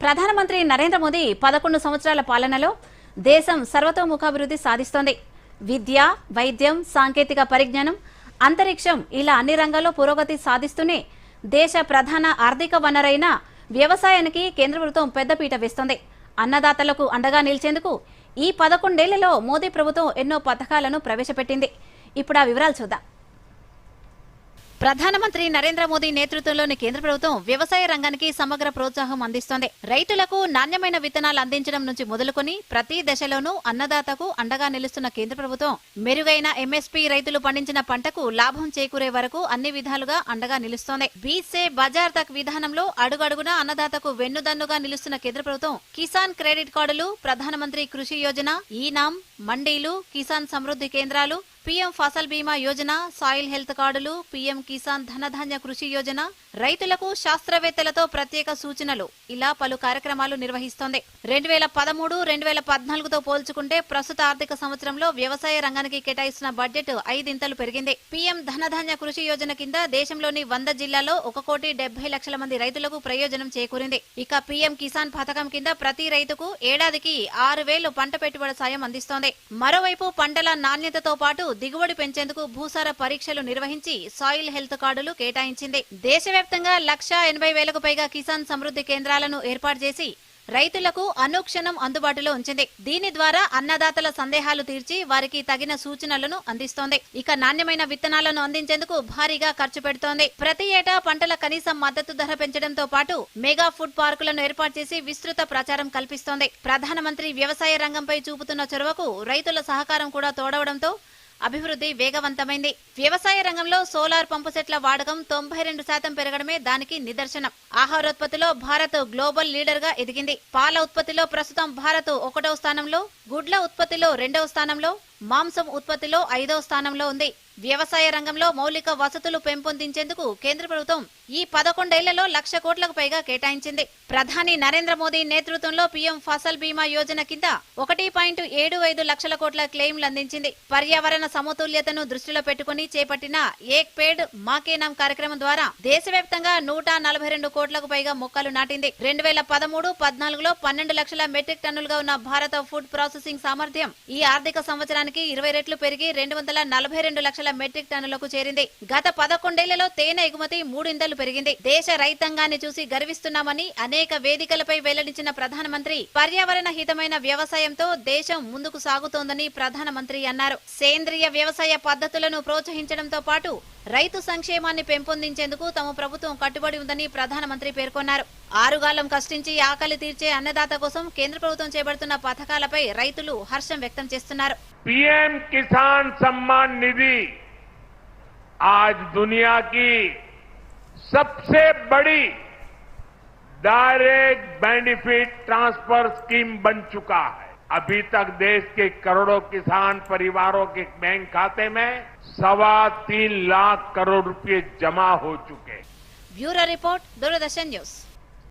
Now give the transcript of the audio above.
ప్రధానమంత్రి నరేంద్ర మోదీ 11 సంవత్సరాల పాలనలో దేశం సర్వతోముఖాభివృద్ధి సాధిస్తోంది. విద్య, వైద్యం, సాంకేతిక పరిజ్ఞానం, అంతరిక్షం ఇలా అన్ని రంగాల్లో పురోగతి సాధిస్తూనే దేశ ప్రధాన ఆర్థిక వనరైన వ్యవసాయానికి కేంద్ర ప్రభుత్వం పెద్దపీట వేస్తోంది. అన్నదాతలకు అండగా నిలిచేందుకు ఈ 11 ఏళ్లలో మోదీ ప్రభుత్వం ఎన్నో పథకాలను ప్రవేశపెట్టింది. ఇప్పుడు ఆ వివరాలు చూద్దాం. ప్రధానమంత్రి నరేంద్ర మోదీ నేతృత్వంలోని కేంద్ర ప్రభుత్వం వ్యవసాయ రంగానికి సమగ్ర ప్రోత్సాహం అందిస్తోంది. రైతులకు నాణ్యమైన విత్తనాలు అందించడం నుంచి మొదలుకొని ప్రతి దశలోనూ అన్నదాతకు అండగా నిలుస్తున్న కేంద్ర ప్రభుత్వం మెరుగైన ఎంఎస్పీ, రైతులు పండించిన పంటకు లాభం చేకూరే వరకు అన్ని విధాలుగా అండగా నిలుస్తోంది. బీజ్ సే బజార్ తక్ విధానంలో అడుగడుగునా అన్నదాతకు వెన్నుదన్నుగా నిలుస్తున్న కేంద్ర ప్రభుత్వం కిసాన్ క్రెడిట్ కార్డులు, ప్రధానమంత్రి కృషి యోజన, ఈనాం, మండీలు, కిసాన్ సమృద్ధి కేంద్రాలు, పీఎం ఫసల్ బీమా యోజన, సాయిల్ హెల్త్ కార్డులు, పీఎం కిసాన్ ధనధాన్య కృషి యోజన, రైతులకు శాస్త్రవేత్తలతో ప్రత్యేక సూచనలు ఇలా పలు కార్యక్రమాలు నిర్వహిస్తోంది. 2013-2014తో పోల్చుకుంటే ప్రస్తుత ఆర్థిక సంవత్సరంలో వ్యవసాయ రంగానికి కేటాయిస్తున్న బడ్జెట్ 5 ఇంతలు పెరిగింది. పీఎం ధనధాన్య కృషి యోజన కింద దేశంలోని 100 జిల్లాల్లో 1,70,00,000 మంది రైతులకు ప్రయోజనం చేకూరింది. ఇక పీఎం కిసాన్ పథకం కింద ప్రతి రైతుకు ఏడాదికి 6,000 పంట పెట్టుబడి సాయం అందిస్తోంది. మరోవైపు పంటల నాణ్యతతో పాటు దిగుబడి పెంచేందుకు భూసార పరీక్షలు నిర్వహించి సాయిల్ హెల్త్ కార్డులు కేటాయించింది. దేశవ్యాప్తంగా 1,80,000కు పైగా కిసాన్ సమృద్ధి కేంద్రాలను ఏర్పాటు చేసి రైతులకు అనుక్షణం అందుబాటులో ఉంచింది. దీని ద్వారా అన్నదాతల సందేహాలు తీర్చి వారికి తగిన సూచనలను అందిస్తోంది. ఇక నాణ్యమైన విత్తనాలను అందించేందుకు భారీగా ఖర్చు పెడుతోంది. ప్రతి ఏటా పంటల కనీస మద్దతు ధర పెంచడంతో పాటు మెగా ఫుడ్ పార్కులను ఏర్పాటు చేసి విస్తృత ప్రచారం కల్పిస్తోంది. ప్రధానమంత్రి వ్యవసాయ రంగంపై చూపుతున్న చొరవకు రైతుల సహకారం కూడా తోడవడంతో అభివృద్ధి వేగవంతమైంది. వ్యవసాయ రంగంలో సోలార్ పంపు సెట్ల వాడకం 92% పెరగడమే దానికి నిదర్శనం. ఆహారోత్పత్తిలో భారత్ గ్లోబల్ లీడర్ గా ఎదిగింది. పాల ఉత్పత్తిలో ప్రస్తుతం భారత్ 1వ స్థానంలో, గుడ్ల ఉత్పత్తిలో 2వ స్థానంలో, మాంసం ఉత్పత్తిలో 5వ స్థానంలో ఉంది. వ్యవసాయ రంగంలో మౌలిక వసతులు పెంపొందించేందుకు కేంద్ర ప్రభుత్వం ఈ 11 ఏళ్లలో 1,00,000 కోట్లకు పైగా కేటాయించింది. ప్రధాని నరేంద్ర మోదీ నేతృత్వంలో పీఎం ఫసల్ బీమా యోజన కింద 1.75 లక్షల కోట్ల క్లెయిమ్లు అందించింది. పర్యావరణ సమతుల్యతను దృష్టిలో పెట్టుకుని చేపట్టిన ఏక్ పేడ్ మాకే నామ్ కార్యక్రమం ద్వారా దేశవ్యాప్తంగా 142 కోట్లకు పైగా మొక్కలు నాటింది. 2013-14లో 12 లక్షల మెట్రిక్ టన్నులుగా ఉన్న భారత ఫుడ్ ప్రాసెసింగ్ సామర్థ్యం ఈ ఆర్థిక సంవత్సరానికి 20 రెట్లు పెరిగి 242 లక్షల మెట్రిక్ టన్నులకు చేరింది. గత 11 ఏళ్లలో తేనె ఎగుమతి 3 ఇంతలు పెరిగింది. దేశ రైతాంగాన్ని చూసి గర్విస్తున్నామని అనేక వేదికలపై వెల్లడించిన ప్రధానమంత్రి పర్యావరణ హితమైన వ్యవసాయంతో దేశం ముందుకు సాగుతోందని ప్రధానమంత్రి అన్నారు. సేంద్రియ వ్యవసాయ పద్ధతులను ప్రోత్సహించడంతో పాటు రైతు సంక్షేమాన్ని పెంపొందించేందుకు తమ ప్రభుత్వం కట్టుబడి ఉందని ప్రధానమంత్రి పేర్కొన్నారు. ఆరుగాలం కష్టించి ఆకలి తీర్చే అన్నదాత కోసం కేంద్ర ప్రభుత్వం చేపడుతున్న పథకాలపై రైతులు హర్షం వ్యక్తం చేస్తున్నారు. पीएम किसान सम्मान निधि आज दुनिया की सबसे बड़ी डायरेक्ट बेनिफिट ट्रांसफर स्कीम बन चुका है। अभी तक देश के करोड़ों किसान परिवारों के बैंक खाते में 3.25 लाख करोड़ रुपए जमा हो चुके हैं। Bureau report, Doordarshan news.